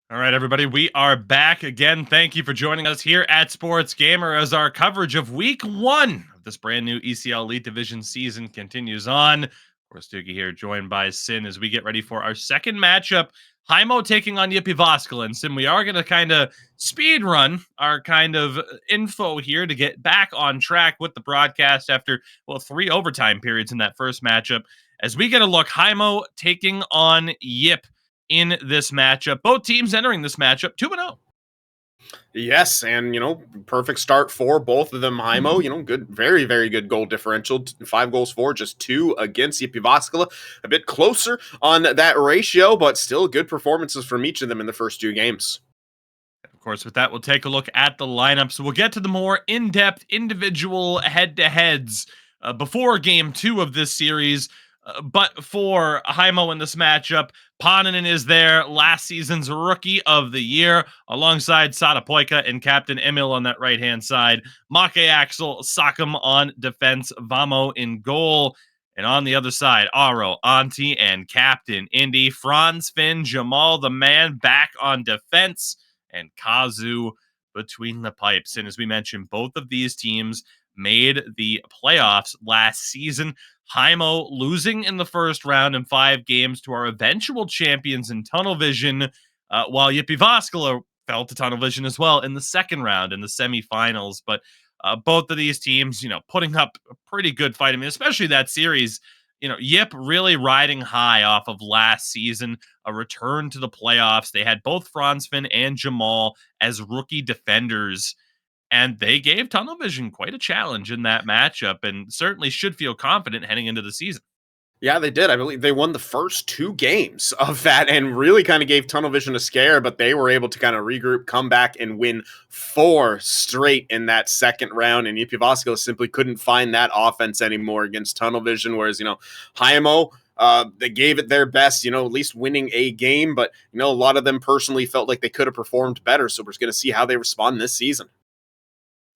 All right, everybody, we are back again. Thank you for joining us here at Sports Gamer as our coverage of Week 1 of this brand new ECL Elite Division season continues on. Of course, Doogie here, joined by Sin as we get ready for our second matchup. Heimo taking on Jyväskylä. And Sin, we are going to kind of speed run our kind of info here to get back on track with the broadcast after, 3 overtime periods in that first matchup. As we get a look, Heimo taking on JYP in this matchup. Both teams entering this matchup 2-0. Yes, and perfect start for both of them. Heimo, good, very, very good goal differential. 5 goals for, just 2 against Jyväskylä. A bit closer on that ratio, but still good performances from each of them in the first 2 games. Of course, with that, we'll take a look at the lineup. So we'll get to the more in-depth individual head-to-heads before Game 2 of this series. But for Heimo in this matchup, Paananen is there, last season's Rookie of the Year, alongside Satapoika and Captain Emil on that right-hand side. Make Axel, Sakam on defense, Vamo in goal. And on the other side, Aro, Antti, and Captain Indy. Franz, Finn, Jamal, the man, back on defense. And Kazu between the pipes. And as we mentioned, both of these teams made the playoffs last season. Heimo losing in the first round in 5 games to our eventual champions in Tunnel Vision, while Jyväskylä fell to Tunnel Vision as well in the second round in the semifinals. But both of these teams, putting up a pretty good fight. I mean, especially that series, JYP really riding high off of last season, a return to the playoffs. They had both Franz Finn and Jamal as rookie defenders. And they gave Tunnel Vision quite a challenge in that matchup and certainly should feel confident heading into the season. Yeah, they did. I believe they won the first 2 games of that and really kind of gave Tunnel Vision a scare, but they were able to kind of regroup, come back, and win 4 straight in that second round. And Jyväskylä simply couldn't find that offense anymore against Tunnel Vision, whereas, Heimo, they gave it their best, at least winning a game, but, a lot of them personally felt like they could have performed better. So we're just going to see how they respond this season.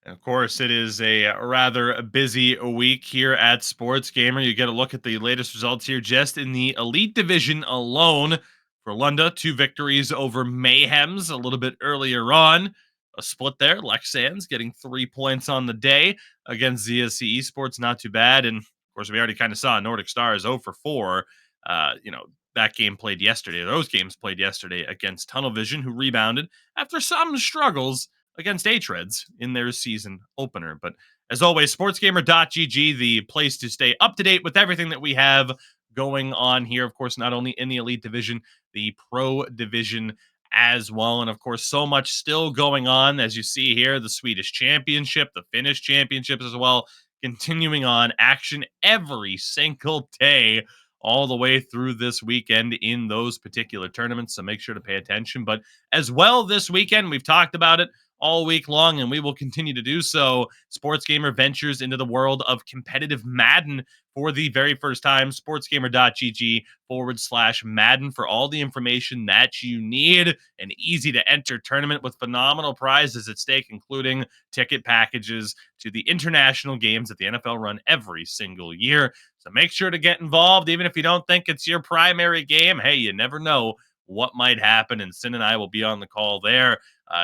And of course, it is a rather busy week here at Sports Gamer. You get a look at the latest results here just in the Elite Division alone. For Lunda, 2 victories over Mayhems a little bit earlier on. A split there. Lexans getting 3 points on the day against ZSC Esports. Not too bad. And of course, we already kind of saw Nordic Stars 0 for 4. That game played yesterday. Those games played yesterday against Tunnel Vision, who rebounded after some struggles against H-Reds in their season opener. But as always, sportsgamer.gg, the place to stay up to date with everything that we have going on here. Of course, not only in the Elite Division, the Pro Division as well. And of course, so much still going on. As you see here, the Swedish Championship, the Finnish Championships as well, continuing on action every single day all the way through this weekend in those particular tournaments. So make sure to pay attention. But as well this weekend, we've talked about it all week long, and we will continue to do so. Sports Gamer ventures into the world of competitive Madden for the very first time. Sportsgamer.gg/Madden for all the information that you need. An easy to enter tournament with phenomenal prizes at stake, including ticket packages to the international games that the NFL run every single year. So make sure to get involved, even if you don't think it's your primary game. Hey, you never know what might happen, and Sin and I will be on the call there.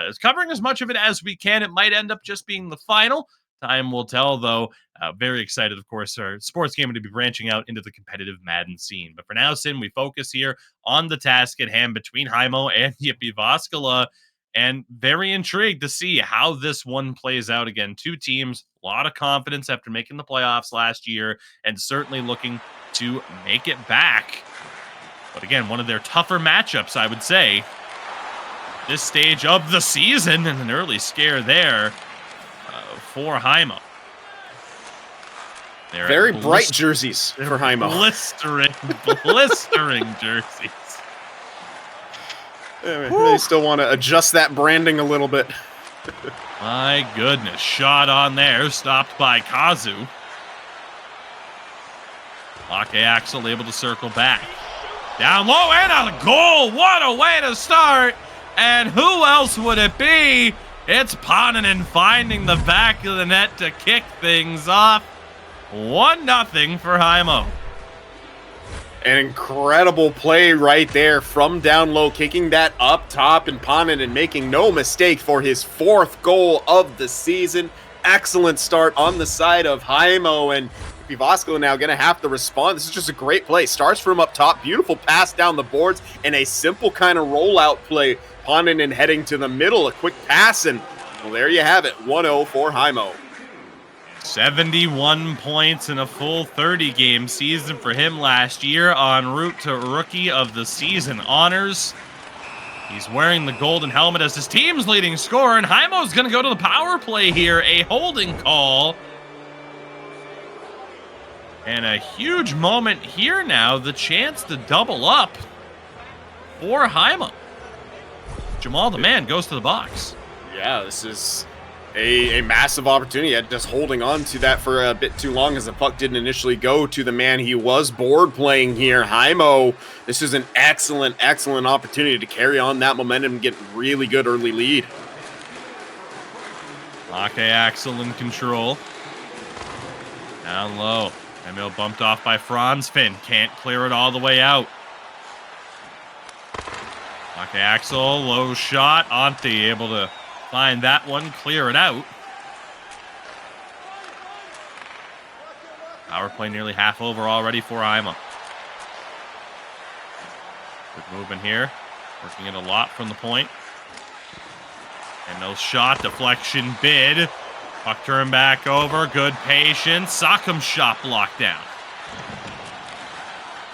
Is covering as much of it as we can. It might end up just being the final. Time will tell, though. Very excited, of course, our Sports Gamer to be branching out into the competitive Madden scene. But for now, Sin, we focus here on the task at hand between Heimo and Jyväskylä, and very intrigued to see how this one plays out. Again, 2 teams, a lot of confidence after making the playoffs last year, and certainly looking to make it back. But again, one of their tougher matchups, I would say, this stage of the season, and an early scare there for Heimo. Very bright jerseys for Heimo. Blistering jerseys. They still want to adjust that branding a little bit. My goodness. Shot on there, stopped by Kazu. Make Axel able to circle back. Down low and a goal. What a way to start. And who else would it be? It's Paananen finding the back of the net to kick things off. 1-0 for Heimo. An incredible play right there from down low, kicking that up top, and Ponin making no mistake for his 4th goal of the season. Excellent start on the side of Heimo, and Jyväskylä now going to have to respond. This is just a great play. Starts from up top, beautiful pass down the boards, and a simple kind of rollout play. Ponin heading to the middle, a quick pass, and well, there you have it, 1-0 for Heimo. 71 points in a full 30-game season for him last year, en route to Rookie of the Season honors. He's wearing the golden helmet as his team's leading scorer, and Heimo's going to go to the power play here. A holding call. And a huge moment here now, the chance to double up for Heimo. Jamal the man goes to the box. Yeah, this is a massive opportunity. Just holding on to that for a bit too long as the puck didn't initially go to the man he was board playing here. Heimo, this is an excellent opportunity to carry on that momentum and get really good early lead. Ake Axel in control. Down low. Emil bumped off by Franz Finn. Can't clear it all the way out. Ake Axel, low shot. Antti able to find that one, clear it out. Power play nearly half over already for Heimo. Good movement here. Working it a lot from the point. And no shot, deflection bid. Puck turned back over, good patience. Sakam shot blocked down.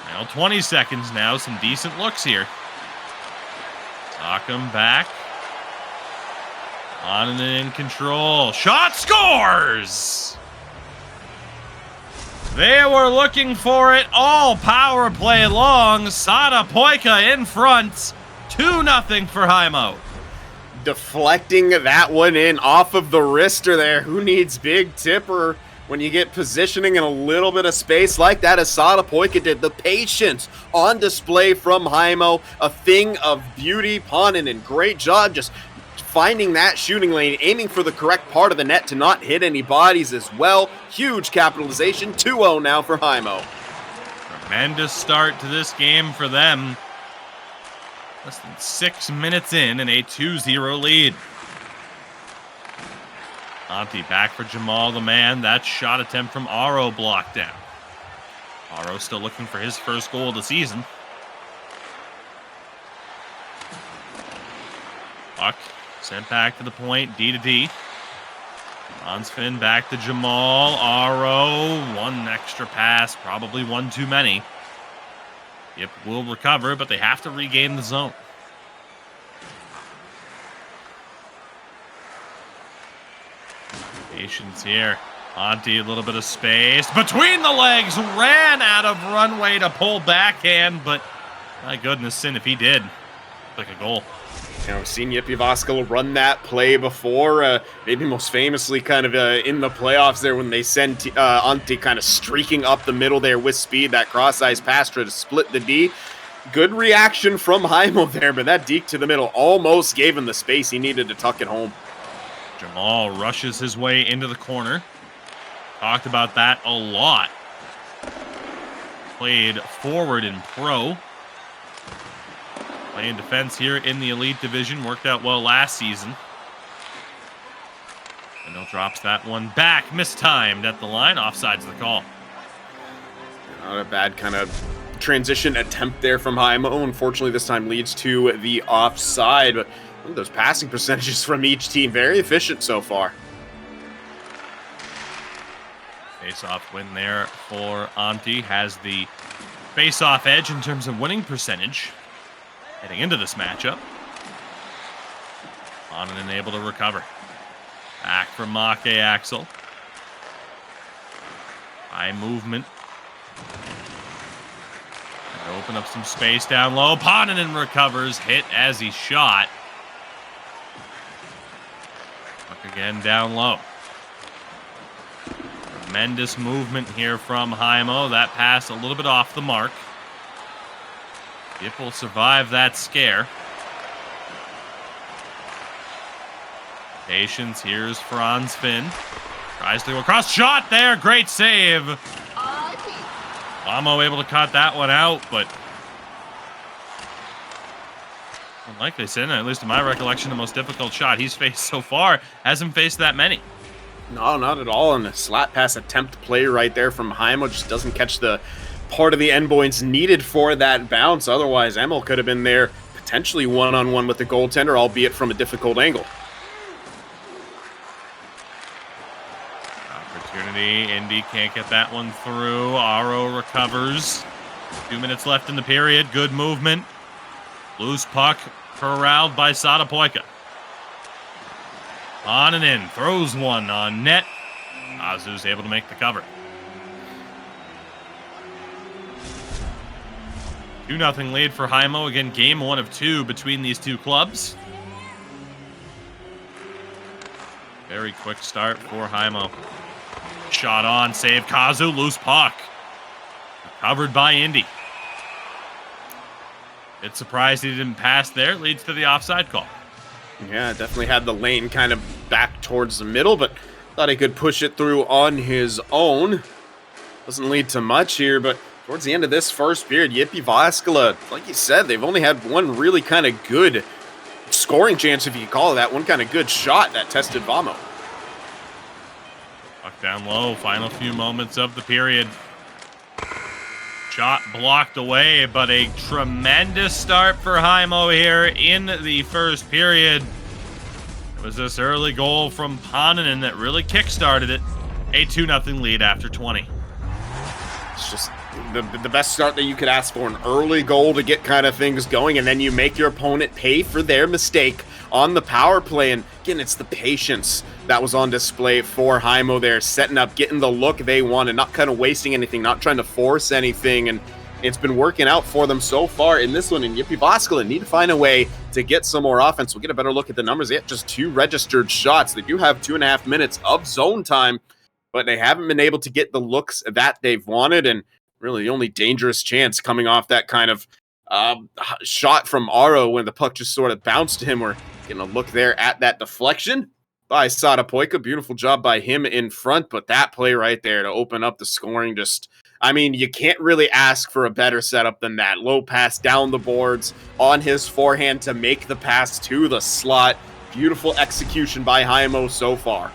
Now 20 seconds now, some decent looks here. Sakam back. On and in control. Shot scores! They were looking for it all power play long. Sada Poika in front. 2-0 for Heimo. Deflecting that one in off of the wrister there. Who needs big tipper when you get positioning in a little bit of space like that, as Sada Poika did? The patience on display from Heimo. A thing of beauty. Ponin, great job just finding that shooting lane, aiming for the correct part of the net to not hit any bodies as well. Huge capitalization. 2-0 now for Heimo. Tremendous start to this game for them. Less than 6 minutes in and a 2-0 lead. Antti back for Jamal the man. That shot attempt from Aro blocked down. Aro still looking for his first goal of the season. Puck sent back to the point, D to D. Onsfin back to Jamal. Aro, one extra pass, probably one too many. Yep, will recover, but they have to regain the zone. Patience here. Antti, a little bit of space. Between the legs, ran out of runway to pull backhand, but my goodness, sin if he did. Like a goal. You know, we've seen Jyväskylä run that play before, maybe most famously kind of in the playoffs there when they sent Antti kind of streaking up the middle there with speed, that cross-ice pass to split the D. Good reaction from Heimo there, but that deke to the middle almost gave him the space he needed to tuck it home. Jamal rushes his way into the corner. Talked about that a lot. Played forward in pro. Playing defense here in the Elite Division. Worked out well last season. And he'll drops that one back. Mistimed at the line. Offside's the call. Not a bad kind of transition attempt there from Heimo. Unfortunately, this time leads to the offside. But look at those passing percentages from each team. Very efficient so far. Face-off win there for Antti. Has the face-off edge in terms of winning percentage heading into this matchup. Onen able to recover. Back from Ake Axel. High movement. And open up some space down low. Ponin recovers. Hit as he shot. Puck again down low. Tremendous movement here from Heimo. That pass a little bit off the mark. Yip will survive that scare. Patience. Here's Franz Finn. Tries to go across. Shot there. Great save. Heimo able to cut that one out, but like I said, at least in my recollection, the most difficult shot he's faced so far. Hasn't faced that many. No, not at all. And the slap pass attempt play right there from Heimo just doesn't catch the part of the endpoints needed for that bounce. Otherwise, Emil could have been there potentially one-on-one with the goaltender, albeit from a difficult angle. Opportunity. Indy can't get that one through. Aro recovers. 2 minutes left in the period. Good movement. Loose puck corralled by Satapoika. On and in. Throws one on net. Azu's able to make the cover. 2-0 lead for Heimo. Again, game 1 of 2 between these two clubs. Very quick start for Heimo. Shot on, save Kazu, loose puck. Covered by Indy. Bit surprised he didn't pass there. Leads to the offside call. Yeah, definitely had the lane kind of back towards the middle, but thought he could push it through on his own. Doesn't lead to much here, but towards the end of this first period, Jyväskylä, like you said, they've only had one really kind of good scoring chance, if you call it that. One kind of good shot that tested Vamo. Puck down low, final few moments of the period. Shot blocked away, but a tremendous start for Heimo here in the first period. It was this early goal from Paninen that really kick-started it. A 2-0 lead after 20. It's just the best start that you could ask for. An early goal to get kind of things going, and then you make your opponent pay for their mistake on the power play. And again, it's the patience that was on display for Heimo there, setting up, getting the look they wanted, not kind of wasting anything, not trying to force anything. And it's been working out for them so far in this one. And Jyväskylä need to find a way to get some more offense. We'll get a better look at the numbers. They have just 2 registered shots. They do have 2.5 minutes of zone time, but they haven't been able to get the looks that they've wanted. And really the only dangerous chance coming off that kind of shot from Aro when the puck just sort of bounced to him. We're getting a look there at that deflection by Satapoika. Beautiful job by him in front, but that play right there to open up the scoring, just, I mean, you can't really ask for a better setup than that. Low pass down the boards on his forehand to make the pass to the slot. Beautiful execution by Heimo so far.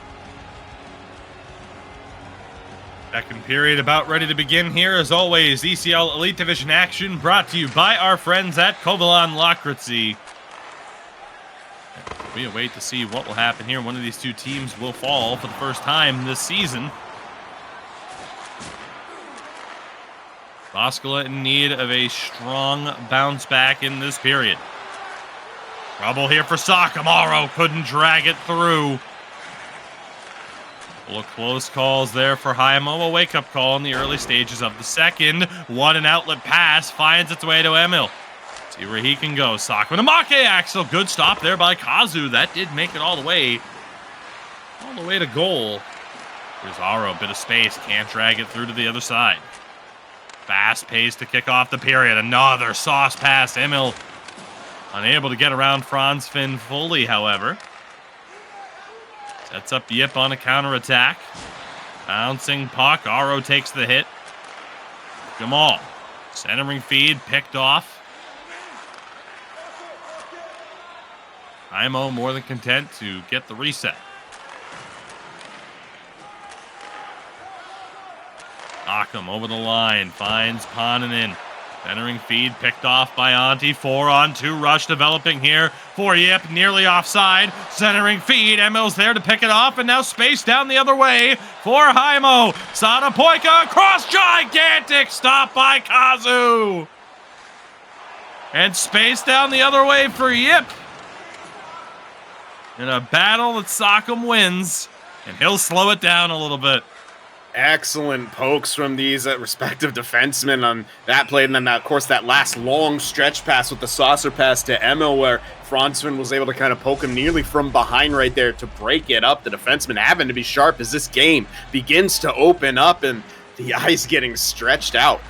Second period about ready to begin here. As always, ECL Elite Division action brought to you by our friends at Kovalan Lakritsi. We await to see what will happen here. One of these two teams will fall for the first time this season. Jyväskylä in need of a strong bounce back in this period. Trouble here for Sakamaro. Couldn't drag it through. Full of close calls there for Heimo. A wake-up call in the early stages of the second. One an outlet pass finds its way to Emil. See where he can go. Sak with a Make Axel. Good stop there by Kazu. That did make it all the way to goal. Here's Aro, bit of space. Can't drag it through to the other side. Fast pace to kick off the period. Another sauce pass. Emil unable to get around Franz Finn fully, however. Sets up Yip on a counterattack. Bouncing puck. Aro takes the hit. Jamal. Centering feed. Picked off. Heimo more than content to get the reset. Akam over the line. Finds Paninen. Centering feed picked off by Antti. 4-on-2 rush developing here for Yip. Nearly offside. Centering feed. Emil's there to pick it off. And now space down the other way for Heimo. Satapoika. Cross gigantic stop by Kazu. And space down the other way for Yip. In a battle that Sockham wins. And he'll slow it down a little bit. Excellent pokes from these respective defensemen on that play. And then, of course, that last long stretch pass with the saucer pass to Emil, where Franzman was able to kind of poke him nearly from behind right there to break it up. The defenseman having to be sharp as this game begins to open up and the ice getting stretched out.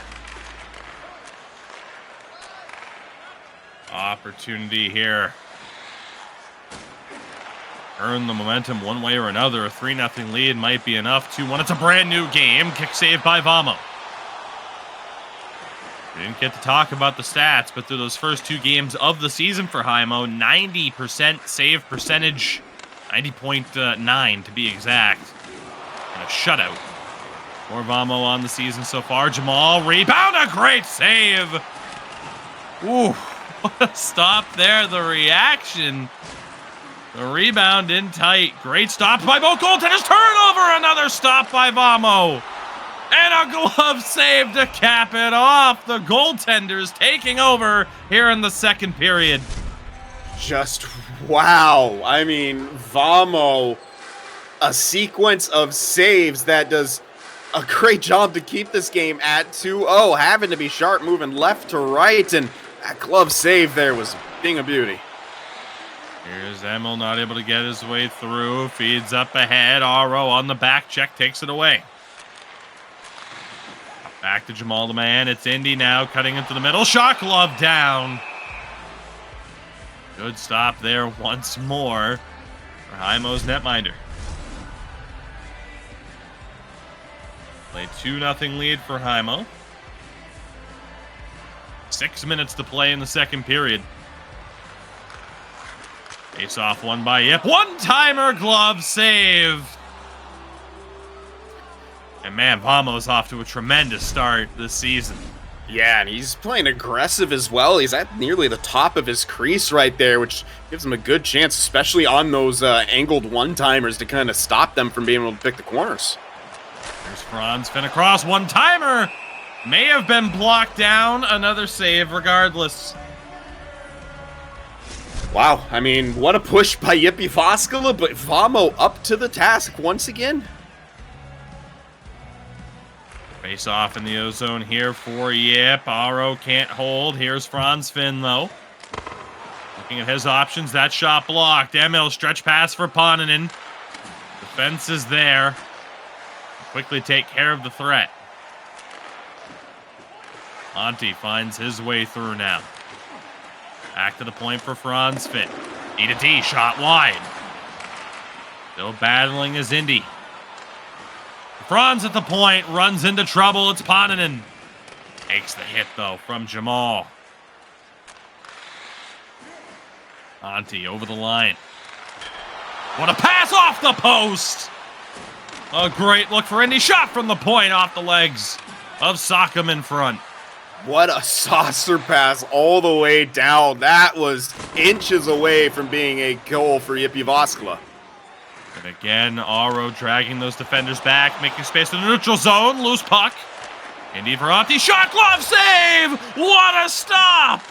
Opportunity here. Earn the momentum one way or another. A 3-0 lead might be enough. 2-1. It's a brand new game. Kick save by Vamo. Didn't get to talk about the stats, but through those first 2 games of the season for Heimo, 90% save percentage, 90.9 to be exact, and a shutout. For Vamo on the season so far. Jamal, rebound, a great save. Ooh, what a stop there. The reaction. The rebound in tight. Great stop by both goaltenders. Turnover, another stop by Vamo. And a glove save to cap it off. The goaltenders taking over here in the second period. Just wow. I mean, Vamo, a sequence of saves that does a great job to keep this game at 2-0, having to be sharp, moving left to right, and that glove save there was being a beauty. Here's Emil, not able to get his way through, feeds up ahead, Aro on the back check, takes it away. Back to Jamal the man, it's Indy now, cutting into the middle, shot glove down. Good stop there once more for Heimo's netminder. Play 2-0 lead for Heimo. 6 minutes to play in the second period. Face off one by Yip. One-timer glove save. And man, Vamo's off to a tremendous start this season. Yeah, and he's playing aggressive as well. He's at nearly the top of his crease right there, which gives him a good chance, especially on those angled one-timers, to kind of stop them from being able to pick the corners. There's Franz Finn across, one-timer. May have been blocked down. Another save regardless. Wow, I mean, what a push by Jyväskylä, but Vamo up to the task once again. Face off in the O-zone here for Yip. Aro can't hold. Here's Franz Finn, though. Looking at his options. That shot blocked. Emil, stretch pass for Paninen. Defense is there. Quickly take care of the threat. Antti finds his way through now. Back to the point for Franz Finn. D-to-D, shot wide. Still battling as Indy. Franz at the point, runs into trouble. It's Paninen. Takes the hit, though, from Jamal. Antti over the line. What a pass off the post! A great look for Indy. Shot from the point off the legs of Sakam in front. What a saucer pass all the way down. That was inches away from being a goal for Jyväskylä. And again, Aro dragging those defenders back, making space in the neutral zone. Loose puck. Indy for Antti. Shot, glove save! What a stop!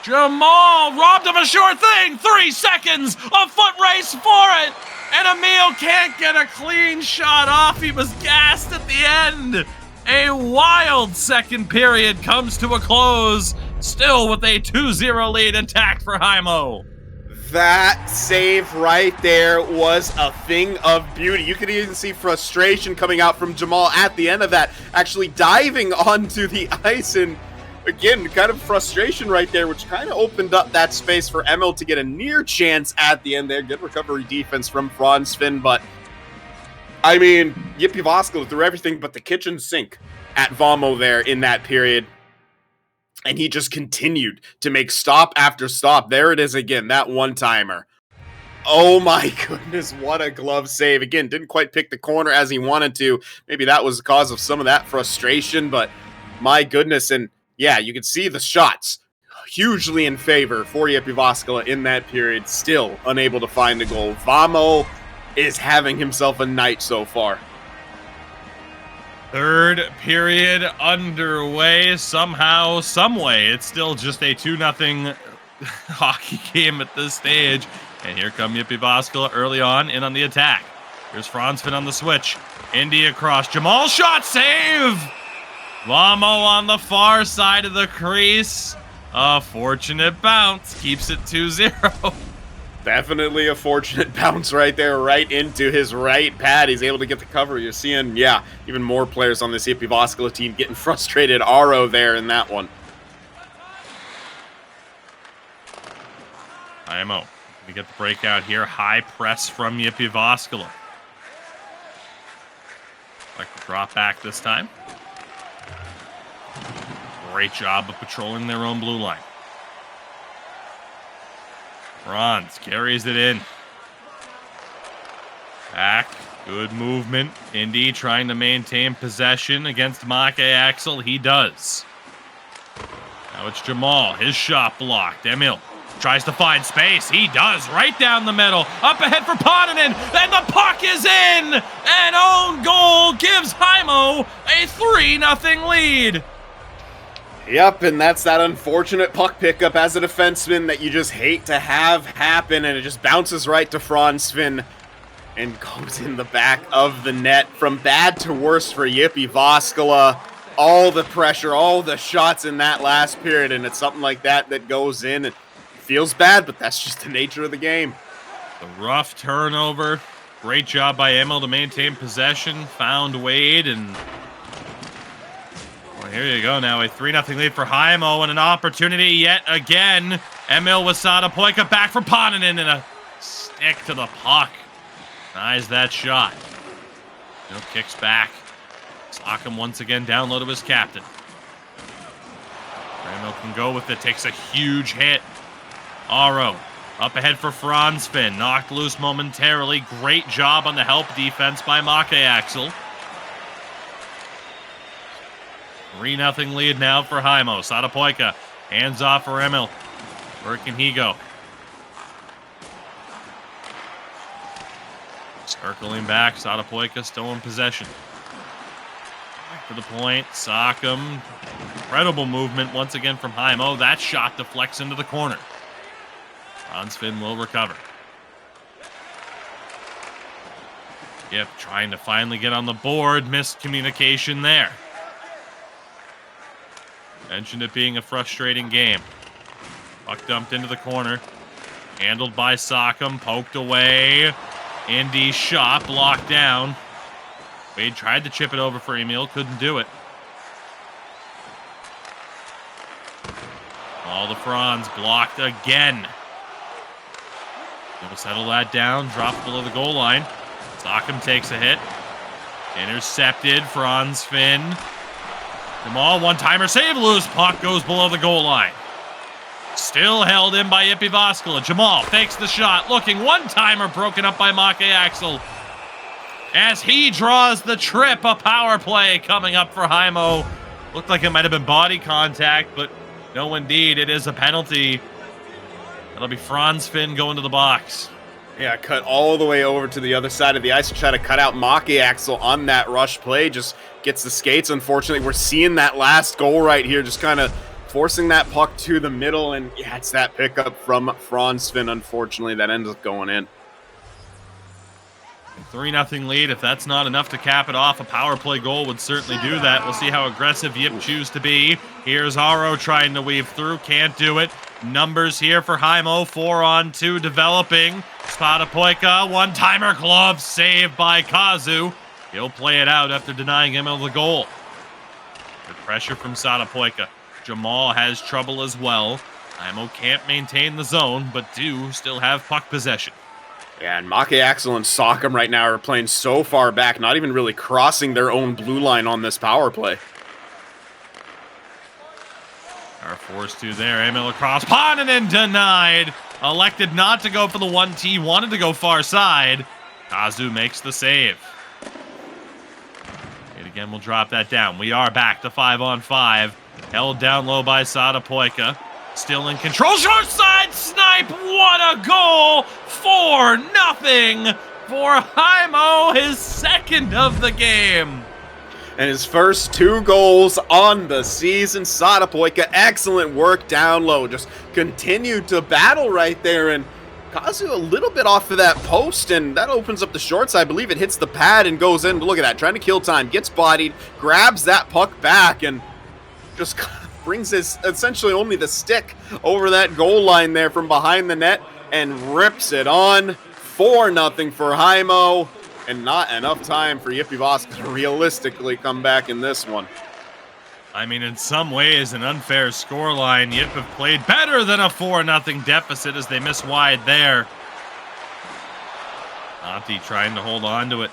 Jamal robbed of a sure thing. 3 seconds. A foot race for it. And Emil can't get a clean shot off. He was gassed at the end. A wild second period comes to a close, still with a 2-0 lead intact for Heimo. That save right there was a thing of beauty. You could even see frustration coming out from Jamal at the end of that, actually diving onto the ice, and again, kind of frustration right there, which kind of opened up that space for Emil to get a near chance at the end there. Good recovery defense from Franz Finn, but I mean, Jyväskylä threw everything but the kitchen sink at Vamo there in that period. And he just continued to make stop after stop. There it is again, that one-timer. Oh my goodness, what a glove save. Again, didn't quite pick the corner as he wanted to. Maybe that was the cause of some of that frustration, but my goodness. And yeah, you can see the shots hugely in favor for Jyväskylä in that period. Still unable to find the goal. Vamo is having himself a night so far. Third period underway. Somehow, someway, it's still just a 2-0 hockey game at this stage. And here come Jyväskylä early on the attack. Here's Franz Finn on the switch. Indy across. Jamal shot save! Vamo on the far side of the crease. A fortunate bounce keeps it 2-0. Definitely a fortunate bounce right there, right into his right pad. He's able to get the cover. You're seeing, yeah, even more players on this Jyväskylä team getting frustrated. Aro there in that one. Heimo, we get the breakout here. High press from Jyväskylä. Like the drop back this time. Great job of patrolling their own blue line. Franz carries it in. Back. Good movement. Indy trying to maintain possession against Make Axel. He does. Now it's Jamal. His shot blocked. Emil tries to find space. He does. Right down the middle. Up ahead for Ponanen. And the puck is in. An own goal gives Heimo a 3-0 lead. Yep, and that's that unfortunate puck pickup as a defenseman that you just hate to have happen, and it just bounces right to Franz Finn and goes in the back of the net. From bad to worse for Jyväskylä. All the pressure, all the shots in that last period, and it's something like that that goes in. It feels bad, but that's just the nature of the game. A rough turnover. Great job by Emil to maintain possession. Found Wade, and well, here you go now. A 3-0 lead for Heimo, and an opportunity yet again. Emil with Sadapoika back for Ponanen, and a stick to the puck. Denies that shot. Emil kicks back. Sock'em once again down low to his captain. Emil can go with it. Takes a huge hit. Aro up ahead for Franz Finn. Knocked loose momentarily. Great job on the help defense by Make Axel. 3-0 lead now for Heimo. Sadapoika hands off for Emil. Where can he go? Circling back. Sadapoika still in possession. Back to the point. Sock'em. Incredible movement once again from Heimo. That shot deflects into the corner. Franz Finn will recover. Yep, trying to finally get on the board. Miscommunication there. Mentioned it being a frustrating game. Puck dumped into the corner. Handled by Sock'em. Poked away. Indy's shot blocked down. Wade tried to chip it over for Emil. Couldn't do it. All the Franz blocked again. He'll settle that down. Drops below the goal line. Sock'em takes a hit. Intercepted. Franz Finn. Jamal, one-timer save, loose puck goes below the goal line. Still held in by Jyväskylä. Jamal fakes the shot, looking one-timer broken up by Make Axel. As he draws the trip, a power play coming up for Heimo. Looked like it might have been body contact, but no, indeed, it is a penalty. That'll be Franz Finn going to the box. Yeah, cut all the way over to the other side of the ice to try to cut out Make Axel on that rush play. Just gets the skates. Unfortunately, we're seeing that last goal right here, just kind of forcing that puck to the middle. And yeah, it's that pickup from Franz Finn, unfortunately, that ends up going in. 3-0 lead. If that's not enough to cap it off, a power play goal would certainly do that. We'll see how aggressive JYP choose to be. Here's Aro trying to weave through. Can't do it. Numbers here for Heimo. 4-on-2 developing. Sadapoika, one-timer glove saved by Kazu. He'll play it out after denying Emil the goal. Good pressure from Sadapoika. Jamal has trouble as well. Heimo can't maintain the zone, but do still have puck possession. Yeah, and Make Axel and Sock'em right now are playing so far back, not even really crossing their own blue line on this power play. Are forced to there. Emil across. Ponanen denied. Elected not to go for the 1T. Wanted to go far side. Kazu makes the save. And again, we'll drop that down. We are back to 5-on-5. Held down low by Sadapoika. Still in control. Short side snipe. What a goal. 4-0 for Heimo. His second of the game. And his first 2 goals on the season. Sadapoika, excellent work down low. Just continued to battle right there. And Kazu a little bit off of that post. And that opens up the short side. I believe it hits the pad and goes in. But look at that. Trying to kill time. Gets bodied. Grabs that puck back. And just brings his essentially only the stick over that goal line there from behind the net. And rips it on. 4-0 for Heimo. And not enough time for Jyväskylä to realistically come back in this one. I mean, in some ways, an unfair scoreline. JYP have played better than a 4-0 deficit as they miss wide there. Antti trying to hold on to it.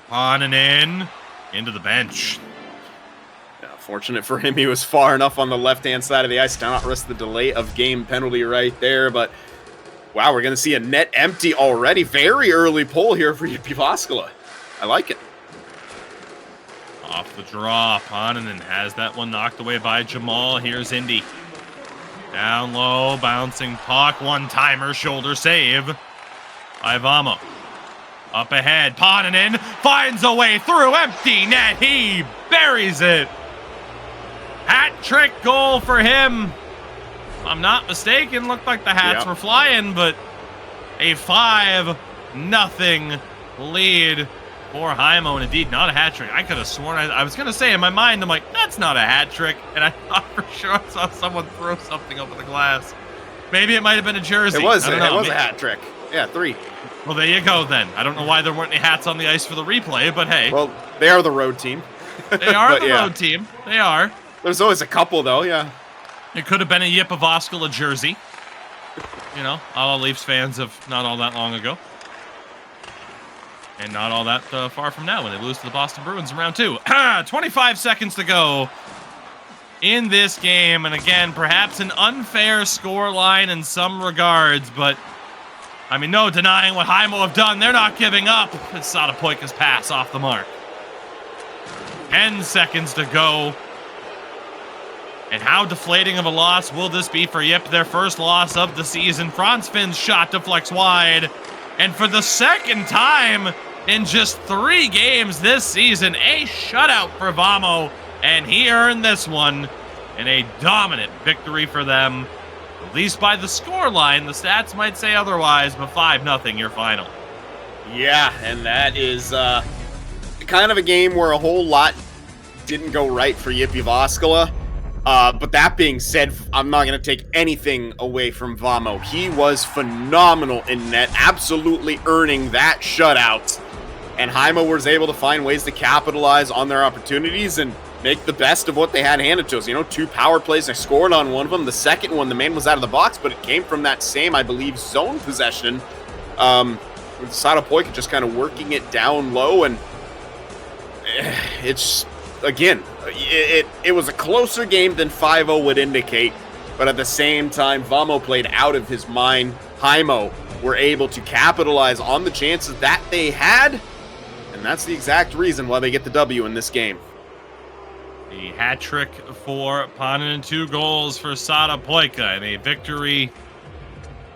Ponanen into the bench. Yeah, Fortunate for him, he was far enough on the left-hand side of the ice to not risk the delay of game penalty right there. But wow, we're going to see a net empty already. Very early pull here for Jyväskylä. I like it. Off the draw, Ponanen has that one knocked away by Jamal. Here's Indy. Down low, bouncing puck, one-timer, shoulder save by Vamo. Up ahead, Ponanen finds a way through, empty net, he buries it. Hat-trick goal for him. If I'm not mistaken, looked like the hats were flying, but a 5-0 lead for Heimo, and indeed not a hat trick. I could have sworn, I was going to say in my mind, I'm like, that's not a hat trick, and I thought for sure I saw someone throw something over the glass. Maybe it might have been a jersey. It was a hat trick. Yeah, 3. Well, there you go then. I don't know why there weren't any hats on the ice for the replay, but hey. Well, they are the road team. They are the road team. They are. There's always a couple, though, yeah. It could have been a Jyväskylä jersey. You know, all Leafs fans of not all that long ago. And not all that far from now when they lose to the Boston Bruins in round 2. 25 seconds to go in this game. And again, perhaps an unfair score line in some regards, but I mean, no denying what Heimo have done. They're not giving up. It's Satapoika's pass off the mark. 10 seconds to go. And how deflating of a loss will this be for Jyp? Their first loss of the season. Franz Finn's shot deflects wide. And for the second time in just 3 games this season, a shutout for Vamo. And he earned this one in a dominant victory for them. At least by the score line, the stats might say otherwise, but 5-0 your final. Yeah, and that is kind of a game where a whole lot didn't go right for Jyväskylä. But that being said, I'm not going to take anything away from Vamo. He was phenomenal in net, absolutely earning that shutout. And Heimo was able to find ways to capitalize on their opportunities and make the best of what they had handed to us. You know, 2 power plays. I scored on one of them. The second one, the man was out of the box, but it came from that same, I believe, zone possession. With Satapoika just kind of working it down low, and it's, again, it was a closer game than 5-0 would indicate, but at the same time, Vamo played out of his mind. Heimo were able to capitalize on the chances that they had, and that's the exact reason why they get the W in this game. The hat trick for Ponanen, 2 goals for Satapoika, and a victory.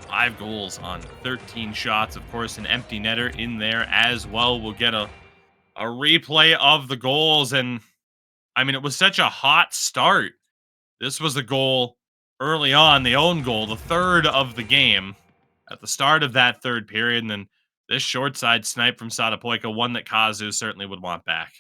5 goals on 13 shots. Of course, an empty netter in there as well. We'll get a replay of the goals, and I mean, it was such a hot start. This was the goal early on, the own goal, the 3rd of the game at the start of that 3rd period, and then this short side snipe from Satapoika, one that Kazu certainly would want back.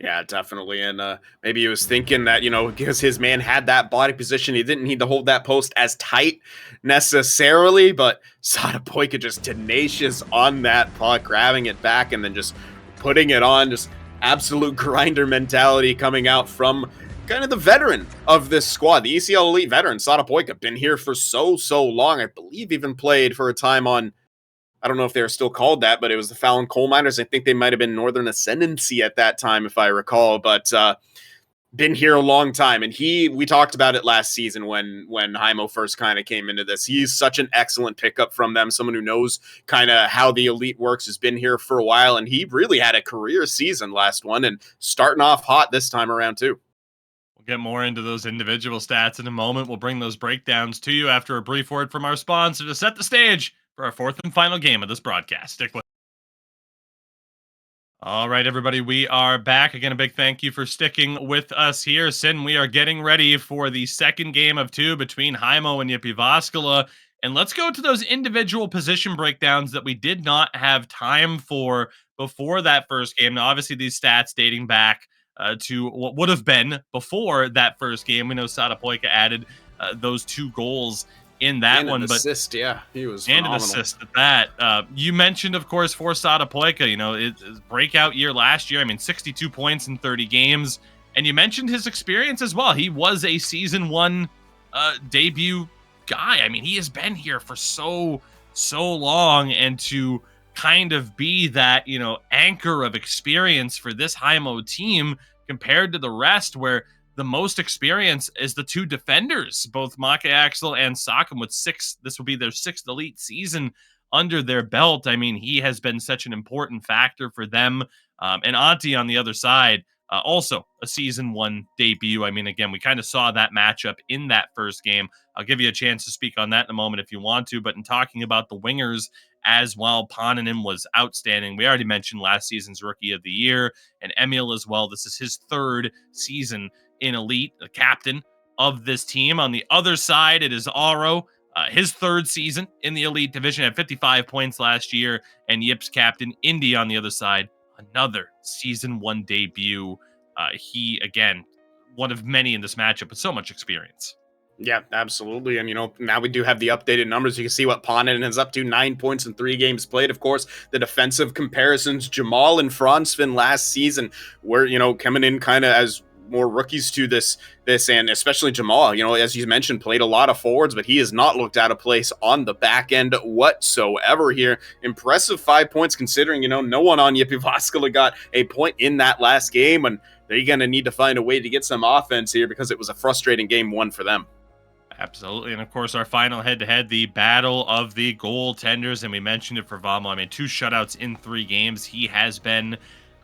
Yeah, definitely. And maybe he was thinking that, you know, because his man had that body position, he didn't need to hold that post as tight necessarily, but Satapoika just tenacious on that puck, grabbing it back and then just putting it on. Just absolute grinder mentality coming out from kind of the veteran of this squad, the ECL elite veteran, Satapoika. Been here for so long. I believe even played for a time on, I don't know if they were still called that, but it was the Fallon Coal Miners. I think they might have been Northern Ascendancy at that time, if I recall, but been here a long time. And we talked about it last season when Heimo first kind of came into this. He's such an excellent pickup from them, someone who knows kind of how the elite works, has been here for a while, and he really had a career season last one and starting off hot this time around too. We'll get more into those individual stats in a moment. We'll bring those breakdowns to you after a brief word from our sponsor to set the stage for our 4th and final game of this broadcast. Stick with. All right, everybody, we are back. Again, a big thank you for sticking with us here. Sin, we are getting ready for the second game of 2 between Heimo and Jyväskylä. And let's go to those individual position breakdowns that we did not have time for before that first game. Now, obviously, these stats dating back to what would have been before that first game. We know Satapoika added those 2 goals in that and one, an assist, yeah, he was phenomenal. And an assist at that. You mentioned, of course, for Satapoika, you know, it's breakout year last year. I mean, 62 points in 30 games, and you mentioned his experience as well. He was a season 1 debut guy. I mean, he has been here for so long, and to kind of be that, you know, anchor of experience for this Heimo team compared to the rest, where the most experience is the two defenders, both Maka Axel and Sakam, with this will be their 6th elite season under their belt. I mean, he has been such an important factor for them. And Antti on the other side, also a season 1 debut. I mean, again, we kind of saw that matchup in that first game. I'll give you a chance to speak on that in a moment if you want to. But in talking about the wingers as well, Paananen was outstanding. We already mentioned last season's Rookie of the Year, and Emil as well. This is his 3rd season in Elite, the captain of this team. On the other side, it is Aro, his 3rd season in the Elite division at 55 points last year, and JYP's captain, Indy, on the other side, another season 1 debut. He, again, one of many in this matchup with so much experience. Yeah, absolutely. And, now we do have the updated numbers. You can see what Paananen is up to. 9 points in 3 games played. Of course, the defensive comparisons, Jamal and Fransvin last season were, coming in kind of as more rookies to this, and especially Jamal, as you mentioned, played a lot of forwards, but he has not looked out of place on the back end whatsoever here. Impressive 5 points considering, no one on Jyväskylä got a point in that last game, and they're going to need to find a way to get some offense here because it was a frustrating game 1 for them. Absolutely. And of course, our final head-to-head, the battle of the goaltenders. And we mentioned it for Vamo. I mean, 2 shutouts in 3 games. He has been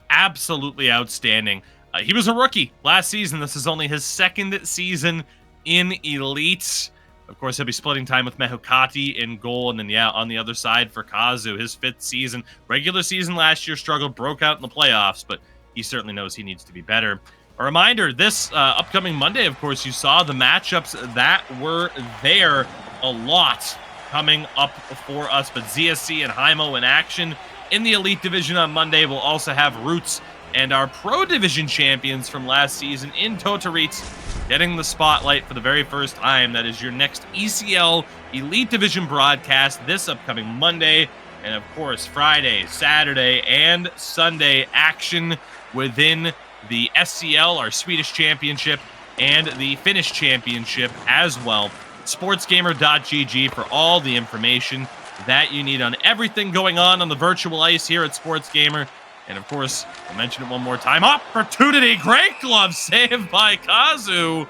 absolutely outstanding. He was a rookie last season. This is only his 2nd season in Elite. Of course, he'll be splitting time with Mehukati in goal. And then, on the other side for Kazu, his 5th season. Regular season last year, struggled, broke out in the playoffs, but he certainly knows he needs to be better. A reminder, this upcoming Monday, of course, you saw the matchups that were there. A lot coming up for us, but ZSC and Heimo in action in the Elite Division on Monday. We'll also have Roots and our Pro Division champions from last season in Totoritz getting the spotlight for the very first time. That is your next ECL Elite Division broadcast this upcoming Monday. And, of course, Friday, Saturday, and Sunday action within the SCL, our Swedish championship, and the Finnish championship as well. Sportsgamer.gg for all the information that you need on everything going on the virtual ice here at SportsGamer. And of course, I'll mention it one more time. Opportunity, great glove save by Kazu.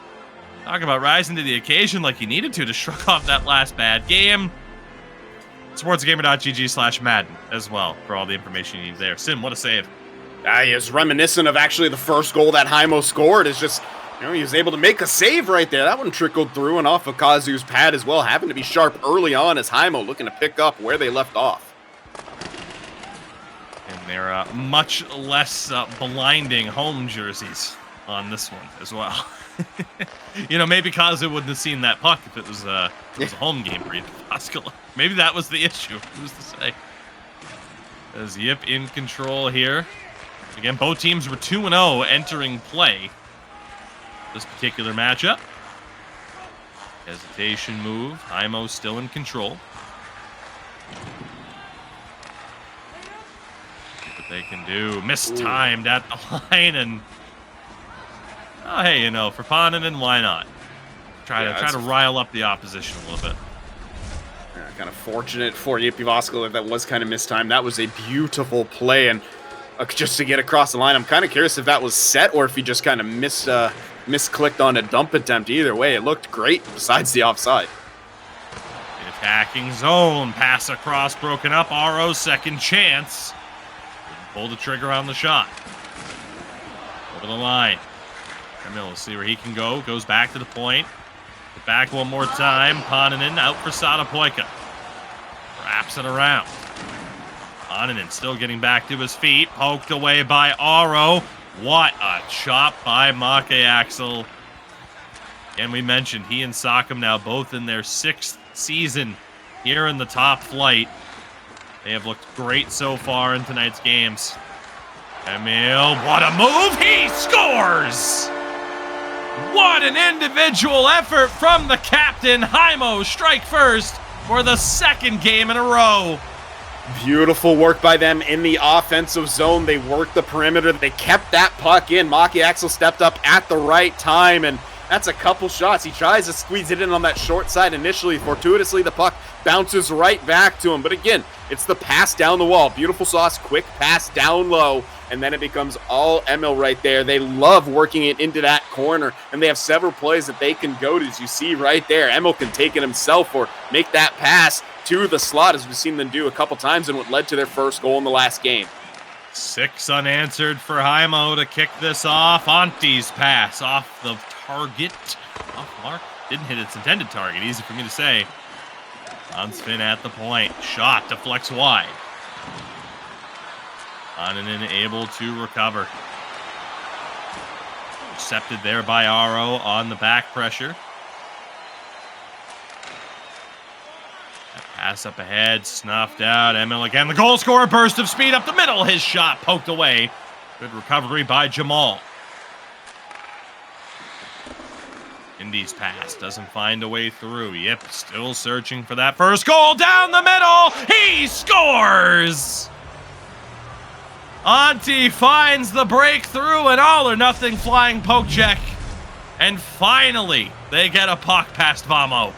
Talk about rising to the occasion like he needed to shrug off that last bad game. Sportsgamer.gg/Madden as well for all the information you need there. Sim, what a save. He is reminiscent of actually the first goal that Heimo scored. It's just, he was able to make a save right there. That one trickled through and off of Kazu's pad as well. Happened to be sharp early on as Heimo looking to pick up where they left off. And they're much less blinding home jerseys on this one as well. Maybe Kazu wouldn't have seen that puck if it was a home game for Jyväskylä. Maybe that was the issue. Who's to say? As JYP in control here. Again, both teams were 2-0 entering play this particular matchup. Hesitation move. Heimo still in control. See what they can do. Mistimed at the line, and hey, for Paananen, why not? Try to rile up the opposition a little bit. Kind of fortunate for Jyväskylä that was kind of mistimed. That was a beautiful play, and just to get across the line. I'm kind of curious if that was set or if he just kind of misclicked on a dump attempt. Either way, it looked great besides the offside. The attacking zone. Pass across, broken up. Aro's second chance. Pull the trigger on the shot. Over the line. Emil will see where he can go. Goes back to the point. Get back one more time. Paananen out for Satapoika. Wraps it around. Paananen still getting back to his feet. Poked away by Aro. What a chop by Maka Axel. And we mentioned he and Sakam now both in their 6th season here in the top flight. They have looked great so far in tonight's games. Emil, what a move! He scores! What an individual effort from the captain. Heimo strike first for the 2nd game in a row. Beautiful work by them in the offensive zone. They worked the perimeter. They kept that puck in. Maki Axel stepped up at the right time, and That's a couple shots. He tries to squeeze it in on that short side initially. Fortuitously, the puck bounces right back to him. But again, it's the pass down the wall. Beautiful sauce, quick pass down low. And then it becomes all Emil right there. They love working it into that corner. And they have several plays that they can go to, as you see right there. Emil can take it himself or make that pass to the slot, as we've seen them do a couple times, and what led to their first goal in the last game. 6 unanswered for Heimo to kick this off. Anti's pass off the target. Off mark. Didn't hit its intended target. Easy for me to say. Hansfinn at the point. Shot deflects wide. Aninen able to recover. Intercepted there by Aro on the back pressure. That pass up ahead, snuffed out. Emil again, the goal scorer, burst of speed up the middle. His shot poked away. Good recovery by Jamal. Indy's pass doesn't find a way through. Yep, still searching for that first goal down the middle. He scores! Antti finds the breakthrough, an all-or-nothing flying poke check. And finally, they get a puck past Vamo.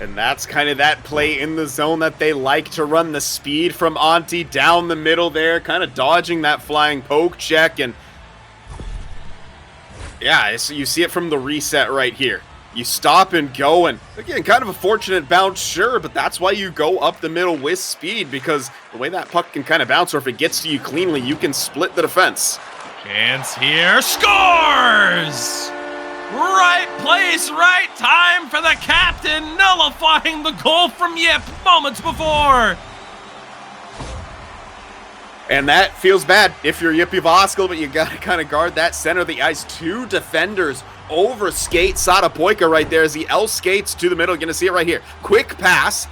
And that's kind of that play in the zone that they like to run. The speed from Antti down the middle there, kind of dodging that flying poke check. And yeah, so you see it from the reset right here. You stop and go, and again, kind of a fortunate bounce, sure, but that's why you go up the middle with speed, because the way that puck can kind of bounce, or if it gets to you cleanly, you can split the defense. Chance here, scores! Right place, right time for the captain, nullifying the goal from JYP moments before. And that feels bad if you're JYP Jyväskylä, but you got to kind of guard that center of the ice. 2 defenders over skate Satapoika right there as he L skates to the middle. You're going to see it right here. Quick pass.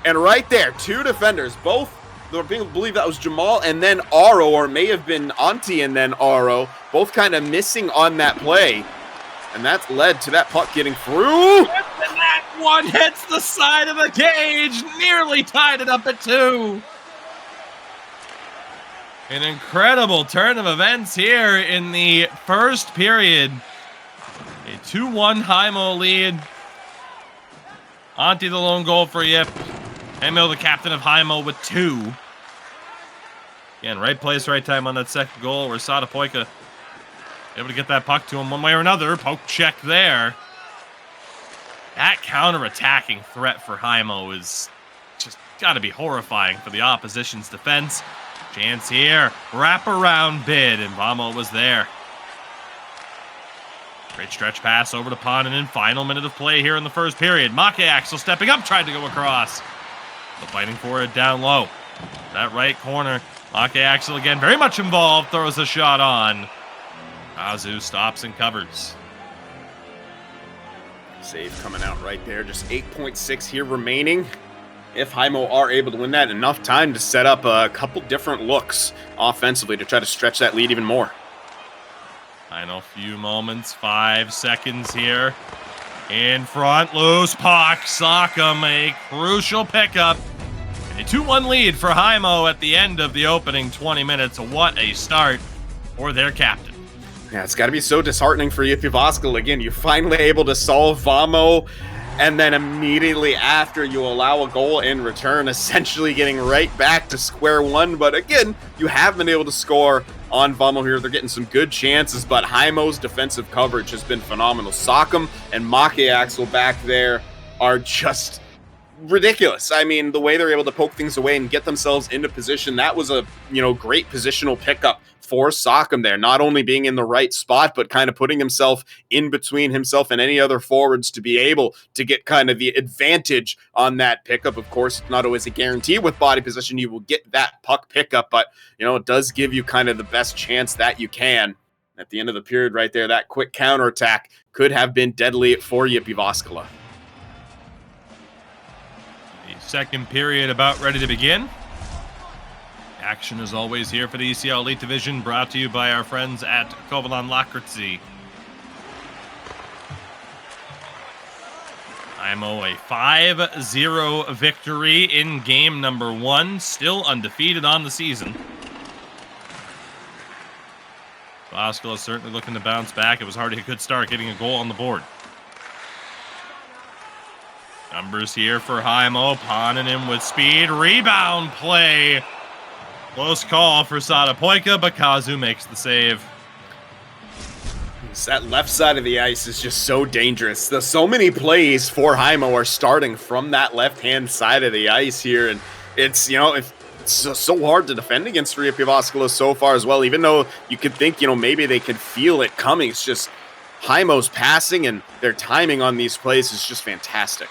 And right there, 2 defenders. Both, people believe that was Jamal and then Aro, or may have been Antti and then Aro. Both kind of missing on that play. And that's led to that puck getting through. And that one hits the side of the cage. Nearly tied it up at 2. An incredible turn of events here in the first period. A 2-1 Heimo lead. Antti the lone goal for JYP. Heimo the captain of Heimo with 2. Again, right place, right time on that second goal where Satapoika able to get that puck to him one way or another. Poke check there. That counter-attacking threat for Heimo is just got to be horrifying for the opposition's defense. Chance here, wraparound bid, and Vamo was there. Great stretch pass over to Paninen. Final minute of play here in the first period. Make Axel stepping up, tried to go across. But fighting for it down low. That right corner. Make Axel again, very much involved, throws a shot on. Azu stops and covers. Save coming out right there. Just 8.6 here remaining. If Heimo are able to win that, enough time to set up a couple different looks offensively to try to stretch that lead even more. Final few moments, 5 seconds here. In front, loose puck, Sakam, a crucial pickup. A 2-1 lead for Heimo at the end of the opening 20 minutes. What a start for their captain. Yeah, it's got to be so disheartening for JYP Jyväskylä. Again, you're finally able to solve Vamo, and then immediately after you allow a goal in return, essentially getting right back to square one. But again, you have been able to score on Vamo here. They're getting some good chances, but Heimo's defensive coverage has been phenomenal. Sakam and Make Axel back there are just ridiculous. I mean, the way they're able to poke things away and get themselves into position, that was a, great positional pickup for Sakam there, not only being in the right spot, but kind of putting himself in between himself and any other forwards to be able to get kind of the advantage on that pickup. Of course, it's not always a guarantee with body position you will get that puck pickup, but, it does give you kind of the best chance that you can. At the end of the period right there, that quick counterattack could have been deadly for JYP Jyväskylä. The second period about ready to begin. Action is always here for the ECL Elite Division, brought to you by our friends at Kovalan Lakritsi. Heimo a 5-0 victory in game number 1, still undefeated on the season. Jyväskylä certainly looking to bounce back. It was already a good start getting a goal on the board. Numbers here for Heimo. Paananen with speed. Rebound play. Close call for Satapoika, but Kazu makes the save. That left side of the ice is just so dangerous. So many plays for Heimo are starting from that left-hand side of the ice here, and it's, it's so hard to defend against Jyväskylä so far as well, even though you could think, maybe they could feel it coming. It's just Heimo's passing and their timing on these plays is just fantastic.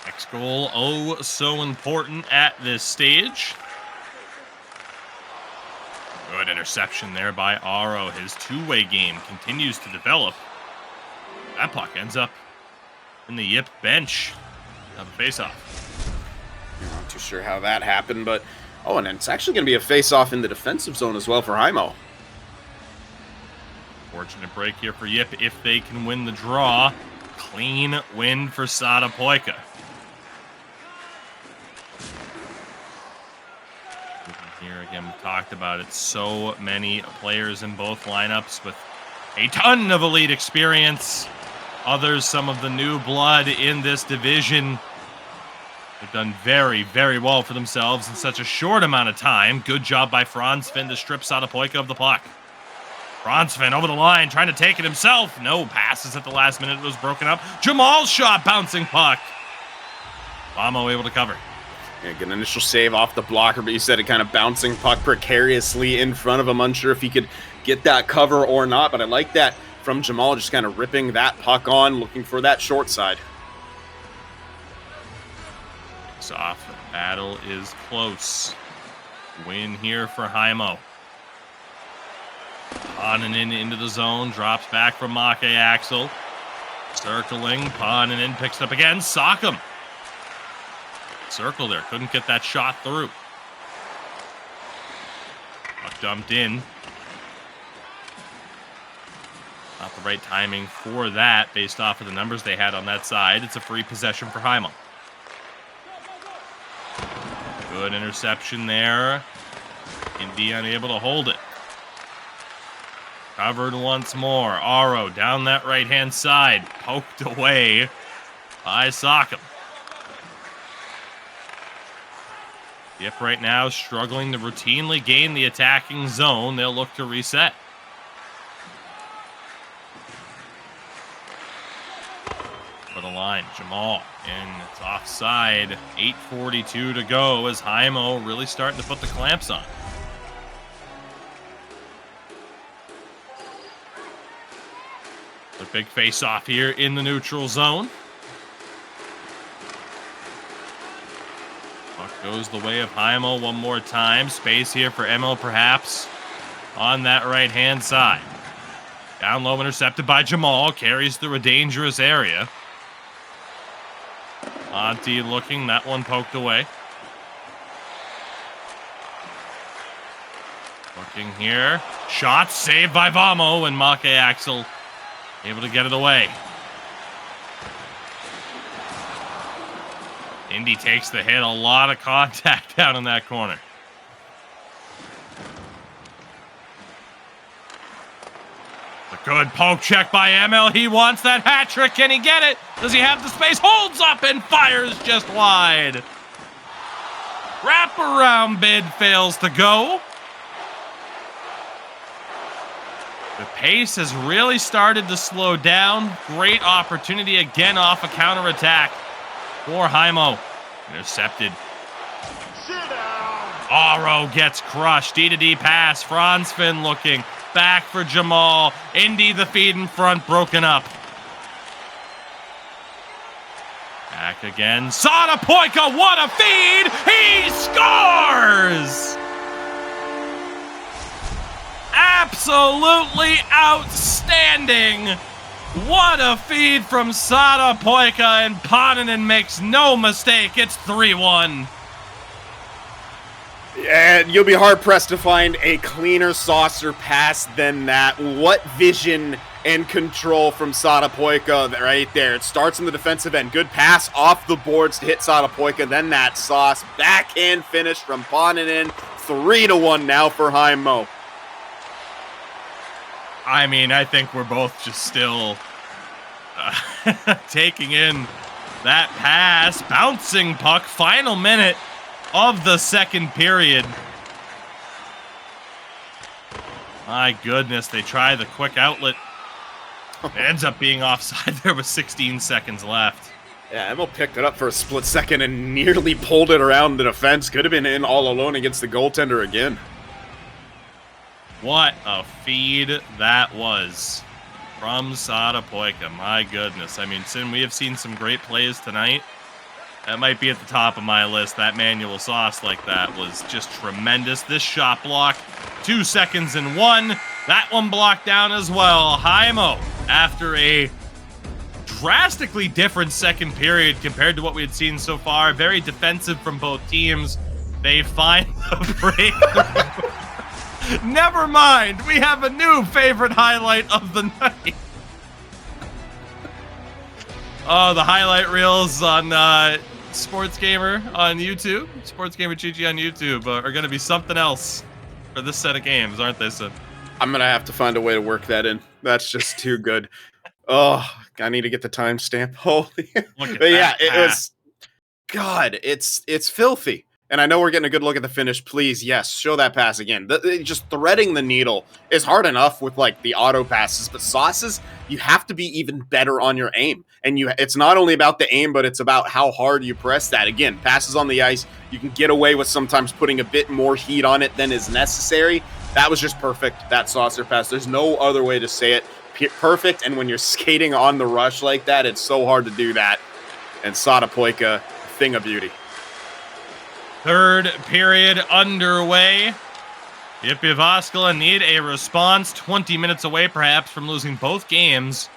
Next goal, oh so important at this stage. Good interception there by Aro. His two-way game continues to develop. That puck ends up in the JYP bench. Have a face-off. I'm not too sure how that happened, but and it's actually going to be a face-off in the defensive zone as well for Heimo. Fortunate break here for JYP if they can win the draw. Clean win for Satapoika. Here again, we've talked about it. So many players in both lineups with a ton of elite experience. Others, some of the new blood in this division. They've done very, very well for themselves in such a short amount of time. Good job by Fransfin to strip Satapoika of the puck. Fransfin over the line, trying to take it himself. No passes at the last minute. It was broken up. Jamal's shot, bouncing puck. Vamo able to cover. Yeah, good initial save off the blocker, but you said it kind of bouncing puck precariously in front of him. Unsure if he could get that cover or not, but I like that from Jamal, just kind of ripping that puck on, looking for that short side. It's off. The battle is close. Win here for Heimo. Paananen into the zone, drops back from Make Axel. Circling, Paananen picks it up again. Sock'em. Circle there, couldn't get that shot through. Puck dumped in. Not the right timing for that based off of the numbers they had on that side. It's a free possession for Heimo. Good interception there. Indy unable to hold it. Covered once more. Aro down that right-hand side. Poked away by Sock'em. JYP right now struggling to routinely gain the attacking zone. They'll look to reset. For the line, Jamal, and it's offside. 8:42 to go as Heimo really starting to put the clamps on. A big face-off here in the neutral zone. Puck goes the way of Heimo one more time. Space here for Emo perhaps on that right-hand side. Down low, intercepted by Jamal. Carries through a dangerous area. Monty looking, that one poked away. Looking here. Shot saved by Vamo, and Make Axel able to get it away. Indy takes the hit. A lot of contact down in that corner. A good poke check by ML. He wants that hat trick. Can he get it? Does he have the space? Holds up and fires just wide. Wraparound bid fails to go. The pace has really started to slow down. Great opportunity again off a counterattack for Heimo. Intercepted. Aro gets crushed. D-to-D pass. Fransfin looking. Back for Jamal. Indy the feed in front. Broken up. Back again. Satapoika, what a feed! He scores! Absolutely outstanding. What a feed from Satapoika, and Paananen makes no mistake. It's 3-1. And you'll be hard-pressed to find a cleaner saucer pass than that. What vision and control from Satapoika right there. It starts in the defensive end. Good pass off the boards to hit Satapoika. Then that sauce. Backhand finish from Paananen. 3-1 now for Heimo. I mean, I think we're both just still taking in that pass. Bouncing puck. Final minute of the second period. My goodness, they try the quick outlet. It ends up being offside there with 16 seconds left. Yeah, Emil picked it up for a split second and nearly pulled it around the defense. Could have been in all alone against the goaltender again. What a feed that was from Satapoika. My goodness. I mean, Sin, we have seen some great plays tonight. That might be at the top of my list. That manual sauce like that was just tremendous. This shot block, 2 seconds and 1. That one blocked down as well. Heimo, after a drastically different second period compared to what we had seen so far, very defensive from both teams, they find the breakthrough. Never mind, we have a new favorite highlight of the night. Oh, the highlight reels on sportsgamer on YouTube, sportsgamer GG on YouTube are going to be something else for this set of games, aren't they, Sid? I'm going to have to find a way to work that in. That's just too good. Oh, I need to get the timestamp. Holy. But yeah, it was, God, it's filthy. And I know we're getting a good look at the finish. Please, yes, show that pass again. Just threading the needle is hard enough with like the auto passes, but sauces, you have to be even better on your aim. And it's not only about the aim, but it's about how hard you press that. Again, passes on the ice, you can get away with sometimes putting a bit more heat on it than is necessary. That was just perfect, that saucer pass. There's no other way to say it. Perfect, and when you're skating on the rush like that, it's so hard to do that. And Satapoika, thing of beauty. Third period underway. Jyväskylä need a response. 20 minutes away, perhaps, from losing both games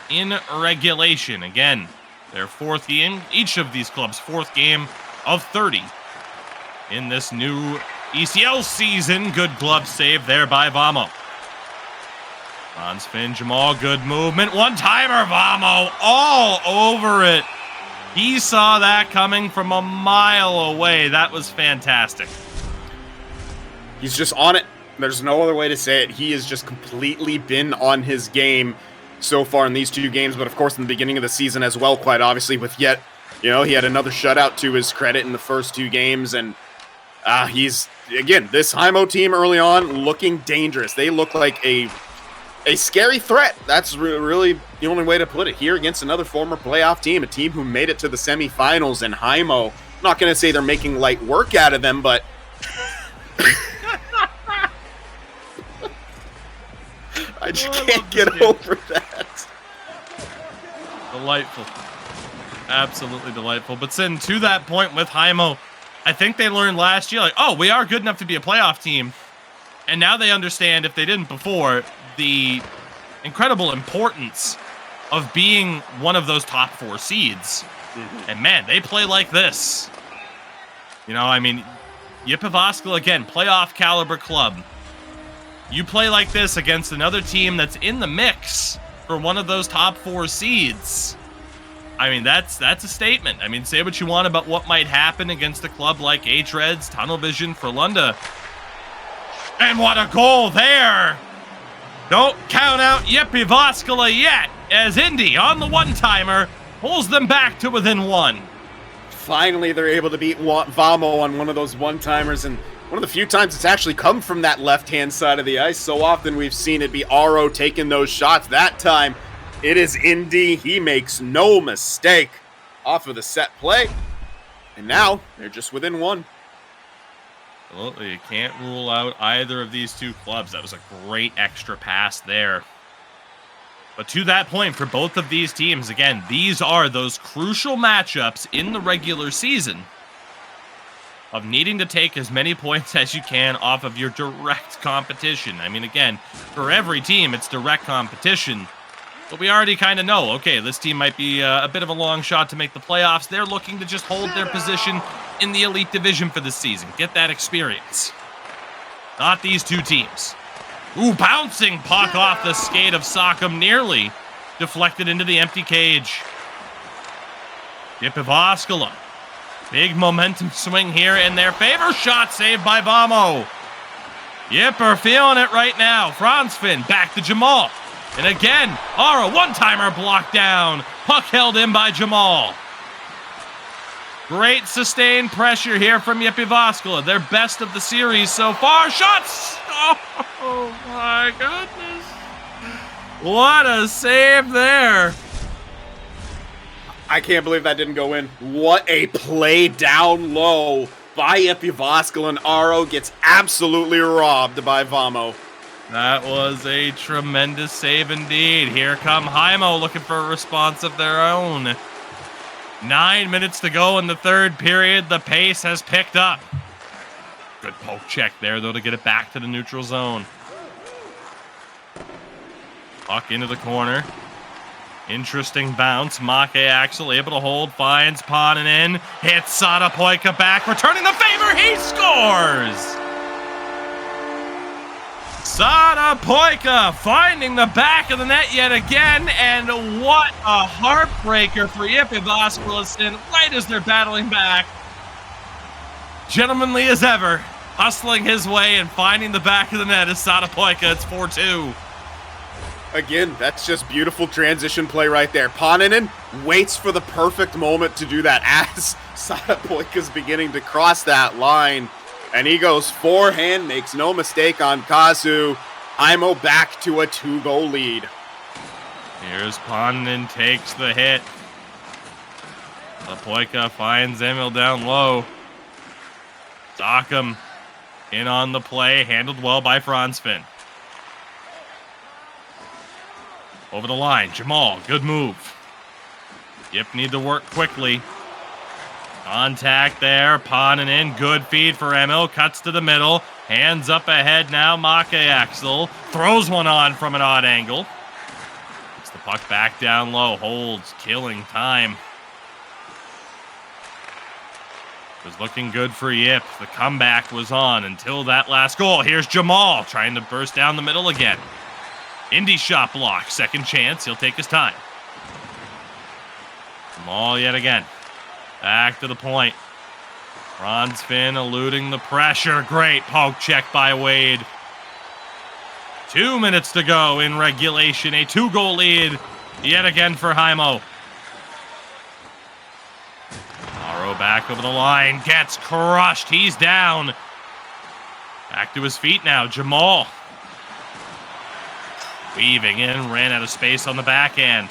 in regulation. Again, their fourth game, each of these clubs' fourth game of 30 in this new ECL season. Good glove save there by Vamo. On spin, Jamal, good movement. One-timer, Vamo, all over it. He saw that coming from a mile away. That was fantastic. He's just on it. There's no other way to say it. He has just completely been on his game so far in these two games, but of course in the beginning of the season as well, quite obviously, with he had another shutout to his credit in the first two games, and he's, again, this Heimo team early on looking dangerous. They look like a scary threat. That's really the only way to put it here against another former playoff team, a team who made it to the semifinals. And Heimo, I'm not going to say they're making light work out of them, but I just can't get over that. Delightful. Absolutely delightful. But Sin, to that point with Heimo, I think they learned last year, like, oh, we are good enough to be a playoff team. And now they understand, if they didn't before, the incredible importance of being one of those top 4 seeds. Mm-hmm. And man, they play like this. You know, I mean, Jyväskylä, again, playoff caliber club. You play like this against another team that's in the mix for one of those top 4 seeds. I mean, that's a statement. I mean, say what you want about what might happen against a club like H-Reds, Tunnel Vision, Frölunda. And what a goal there! Don't count out Jyväskylä yet, as Indy on the one-timer pulls them back to within 1. Finally, they're able to beat Vamo on one of those one-timers, and one of the few times it's actually come from that left-hand side of the ice. So often we've seen it be Aro taking those shots. That time, it is Indy. He makes no mistake off of the set play. And now, they're just within 1. Absolutely, you can't rule out either of these two clubs. That was a great extra pass there. But to that point, for both of these teams, again, these are those crucial matchups in the regular season of needing to take as many points as you can off of your direct competition. I mean, again, for every team, it's direct competition. But we already kind of know, okay, this team might be a bit of a long shot to make the playoffs. They're looking to just hold their position in the elite division for this season. Get that experience. Not these two teams. Ooh, bouncing puck off the skate of Sockham, nearly deflected into the empty cage. Jyväskylä Big momentum swing here in their favor. Shot saved by Vamo. JYP are feeling it right now. Franzfin back to Jamal. And again, Aro, one-timer blocked down. Puck held in by Jamal. Great sustained pressure here from Jyväskylä. Their best of the series so far. Shots! Oh my goodness. What a save there. I can't believe that didn't go in. What a play down low by Jyväskylä, and Aro gets absolutely robbed by Vamo. That was a tremendous save indeed. Here come Heimo looking for a response of their own. 9 minutes to go in the third period. The pace has picked up. Good poke check there, though, to get it back to the neutral zone. Puck into the corner. Interesting bounce. Make Axel able to hold, finds Paananen, hits Sada Poika back, returning the favor, he scores! Sada Poika finding the back of the net yet again, and what a heartbreaker for Jyväskylä right as they're battling back. Gentlemanly as ever, hustling his way and finding the back of the net is Sada Poika. It's 4-2. Again, that's just beautiful transition play right there. Paananen waits for the perfect moment to do that as Sada Poika's beginning to cross that line. And he goes forehand, makes no mistake on Kazu. Heimo back to a 2-goal lead. Here's Paananen, takes the hit. Poika finds Emil down low. Dockham in on the play, handled well by Franzfin. Over the line, Jamal, good move. JYP need to work quickly. Contact there, Paananen, good feed for Emil, cuts to the middle, hands up ahead now, Make Axel, throws one on from an odd angle. Gets the puck back down low, holds, killing time. It was looking good for JYP. The comeback was on until that last goal. Here's Jamal trying to burst down the middle again. Indy shot block, second chance, he'll take his time. Jamal yet again. Back to the point. Franzfin eluding the pressure. Great poke check by Wade. 2 minutes to go in regulation. A 2-goal lead yet again for Heimo. Aro back over the line. Gets crushed. He's down. Back to his feet now. Jamal. Weaving in. Ran out of space on the backhand.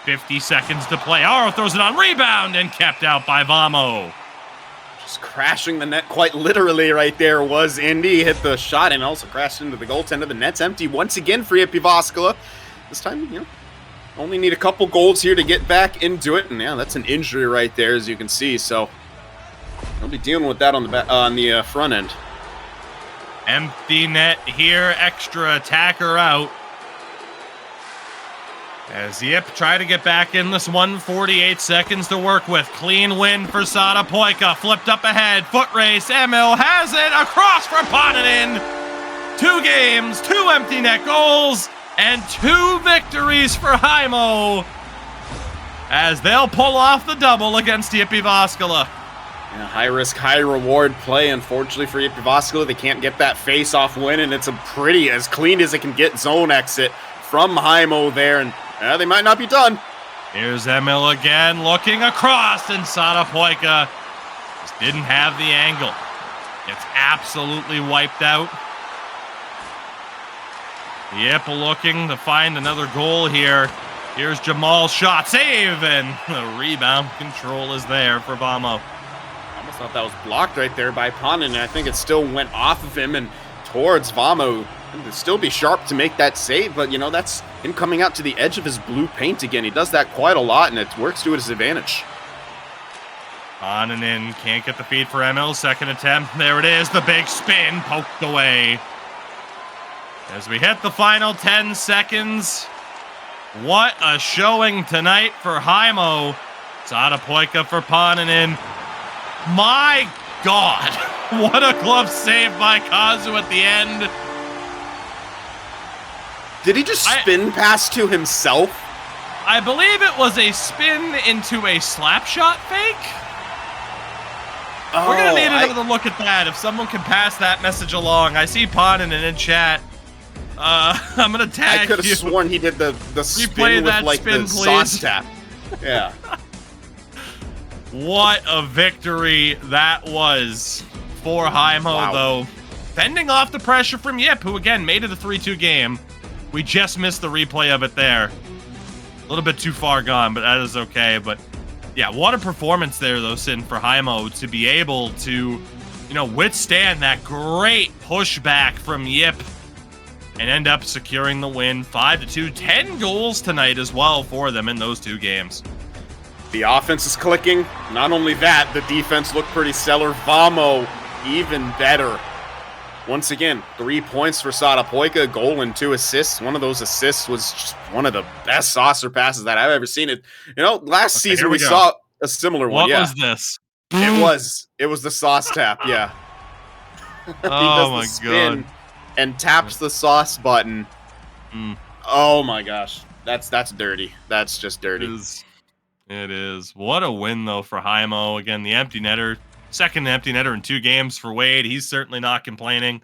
50 seconds to play. Aro throws it on, rebound, and kept out by Vamo. Just crashing the net quite literally right there was Indy. Hit the shot and also crashed into the goaltender. The net's empty once again for Jyväskylä. This time, only need a couple goals here to get back into it. And yeah, that's an injury right there, as you can see. So they'll be dealing with that on the front end. Empty net here, extra attacker out. As JYP try to get back in this 1:48 seconds to work with. Clean win for Sada Poika. Flipped up ahead. Foot race. Emil has it. Across for Paananen. 2 games, 2 empty net goals, and 2 victories for Heimo. As they'll pull off the double against Jyväskylä. Yeah, high risk, high reward play. Unfortunately for Jyväskylä, they can't get that face-off win, and it's a pretty, as clean as it can get, zone exit from Heimo there. And they might not be done. Here's Emil again, looking across, and Sada Poika just didn't have the angle. Gets absolutely wiped out. JYP looking to find another goal here. Here's Jamal's shot, save, and the rebound control is there for Vamo. Almost thought that was blocked right there by Paananen. I think it still went off of him and towards Vamo. It'd still be sharp to make that save, but that's him coming out to the edge of his blue paint again. He does that quite a lot, and it works to his advantage. Paananen can't get the feed for Emil. Second attempt. There it is. The big spin poked away. As we hit the final 10 seconds, what a showing tonight for Heimo. Sada Poika for Paananen. My God, what a glove save by Kazu at the end. Did he just spin pass to himself? I believe it was a spin into a slap shot fake. We're going to need Oh, another look at that. If someone can pass that message along. I see Ponin in chat. I'm going to tag I could you. have sworn he did the spin with like spin, the please. sauce tap. Yeah. What a victory that was for Heimo, though. Fending off the pressure from JYP, who again made it a 3-2 game. We just missed the replay of it there. A little bit too far gone, but that is okay. But yeah, what a performance there, though, Sin, for Heimo to be able to, withstand that great pushback from JYP and end up securing the win 5-2. 10 goals tonight as well for them in those 2 games. The offense is clicking. Not only that, the defense looked pretty stellar. Vamo, even better. Once again, 3 points for Satapoika, a goal and 2 assists. One of those assists was just one of the best saucer passes that I've ever seen. It, last season we saw a similar one. What was this? It was the sauce tap. Yeah. Oh my god! And taps the sauce button. Oh my gosh, that's dirty. That's just dirty. It is. What a win though for Heimo. Again, the empty netter. Second empty netter in 2 games for Wade. He's certainly not complaining.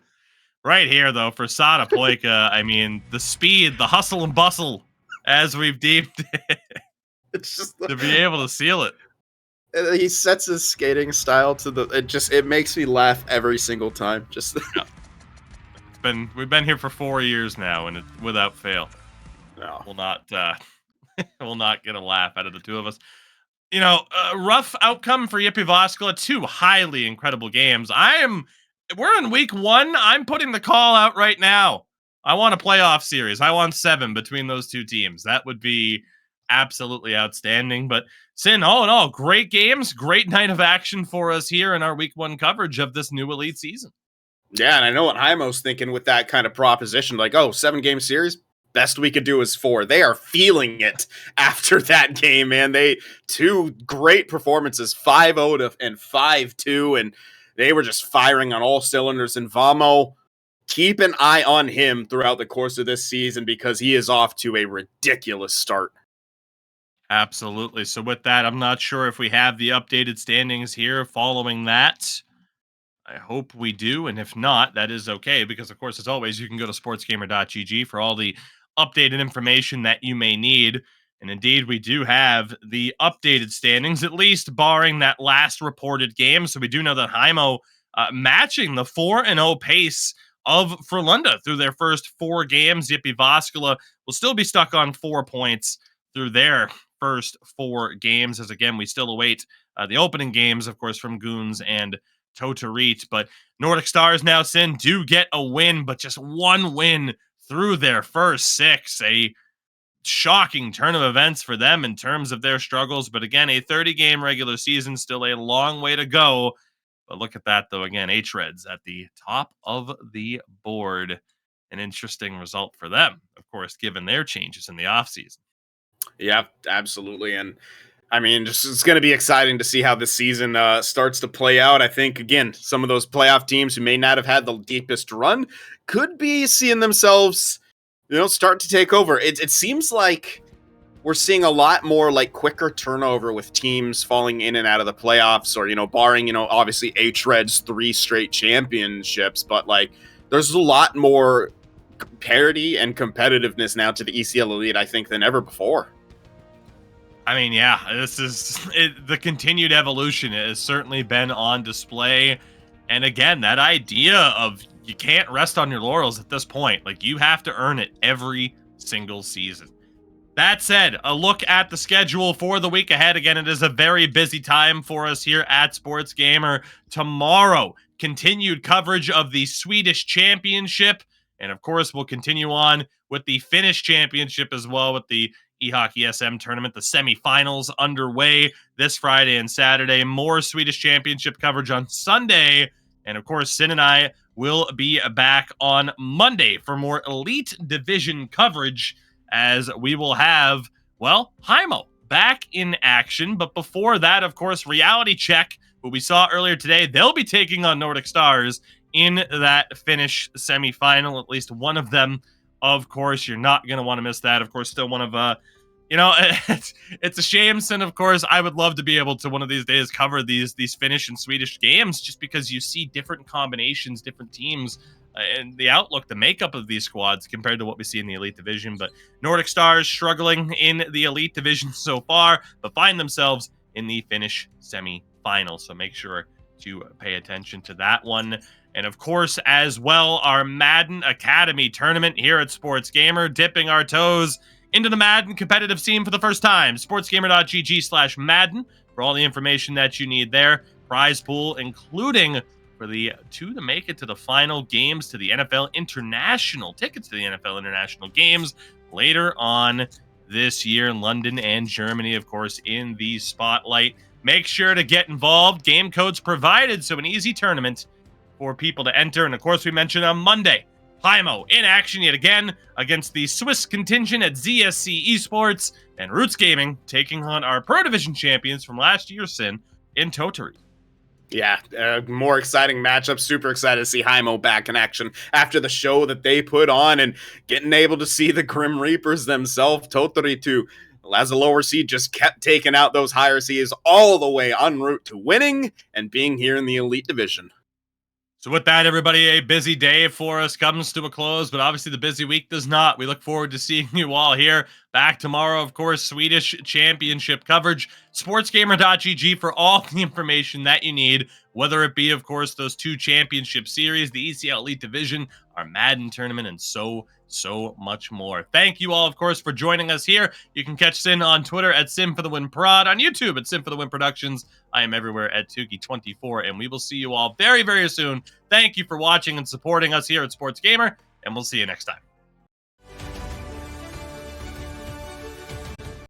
Right here, though, for Satapoika, I mean, the speed, the hustle and bustle, as we've deemed it, it's just to be able to seal it. He sets his skating style to it makes me laugh every single time. We've been here for 4 years now, and without fail. No. We'll not get a laugh out of the 2 of us. Rough outcome for Jyväskylä. 2 highly incredible games. We're in week 1. I'm putting the call out right now. I want a playoff series. I want 7 between those 2 teams. That would be absolutely outstanding. But Sin, all in all, great games, great night of action for us here in our week 1 coverage of this new elite season. Yeah, and I know what Heimo's thinking with that kind of proposition. Like, 7-game series? Best we could do is 4. They are feeling it after that game, man. 2 great performances, 5-0 and 5-2, and they were just firing on all cylinders. And Vamo, keep an eye on him throughout the course of this season because he is off to a ridiculous start. Absolutely. So with that, I'm not sure if we have the updated standings here following that. I hope we do, and if not, that is okay, because of course, as always, you can go to sportsgamer.gg for all the updated information that you may need. And indeed, we do have the updated standings, at least barring that last reported game. So we do know that Heimo matching the 4-0 pace of Frölunda through their first 4 games. Jyväskylä will still be stuck on 4 points through their first 4 games, as again, we still await the opening games, of course, from Goons and Totarit. But Nordic Stars now, Sin, do get a win, but just 1 win through their first 6. A shocking turn of events for them in terms of their struggles. But again, a 30-game regular season, still a long way to go. But look at that, though. Again, H-Reds at the top of the board. An interesting result for them, of course, given their changes in the offseason. Yeah, absolutely. And I mean, it's going to be exciting to see how this season starts to play out. I think, again, some of those playoff teams who may not have had the deepest run could be seeing themselves, start to take over. It seems like we're seeing a lot more like quicker turnover with teams falling in and out of the playoffs, or, barring, obviously H-Reds 3 straight championships. But like, there's a lot more parity and competitiveness now to the ECL Elite, I think, than ever before. I mean, yeah, this is the continued evolution has certainly been on display. And again, that idea of you can't rest on your laurels at this point. Like, you have to earn it every single season. That said, a look at the schedule for the week ahead. Again, it is a very busy time for us here at Sports Gamer. Tomorrow, continued coverage of the Swedish Championship. And of course, we'll continue on with the Finnish Championship as well, with the eHockey SM tournament, the semifinals underway this Friday and Saturday. More Swedish Championship coverage on Sunday. And of course, Sin and I will be back on Monday for more Elite Division coverage, as we will have, well, Heimo back in action. But before that, of course, Reality Check, who we saw earlier today, they'll be taking on Nordic Stars in that Finnish semifinal, at least one of them. Of course, you're not going to want to miss that. Of course, still one of You know, it's a shame, and of course, I would love to be able to one of these days cover these Finnish and Swedish games, just because you see different combinations, different teams, and the outlook, the makeup of these squads compared to what we see in the Elite Division. But Nordic Stars struggling in the Elite Division so far, but find themselves in the Finnish semi-final. So make sure to pay attention to that one. And of course, as well, our Madden Academy tournament here at Sports Gamer, dipping our toes into the Madden competitive scene for the first time. sportsgamer.gg/Madden for all the information that you need there. Prize pool, including for the two to make it to the final games to the NFL International, tickets to the NFL International games later on this year in London and Germany, of course, in the spotlight. Make sure to get involved. Game codes provided, so an easy tournament for people to enter. And of course, we mentioned on Monday, Heimo in action yet again against the Swiss contingent at ZSC Esports, and Roots Gaming taking on our Pro Division champions from last year's Sin in Toturi. Yeah, more exciting matchup. Super excited to see Heimo back in action after the show that they put on, and getting able to see the Grim Reapers themselves. Toturi too, as a lower seed, just kept taking out those higher seeds all the way en route to winning and being here in the Elite Division. So with that, everybody, a busy day for us comes to a close, but obviously the busy week does not. We look forward to seeing you all here. Back tomorrow, of course, Swedish Championship coverage. sportsgamer.gg for all the information that you need, whether it be, of course, those two championship series, the ECL Elite Division, our Madden tournament, and so much more. Thank you all, of course, for joining us here. You can catch Sin on Twitter at SinForTheWinProd, on YouTube at SinForTheWin Productions. I am everywhere at Tuki24, and we will see you all very, very soon. Thank you for watching and supporting us here at Sports Gamer, and we'll see you next time.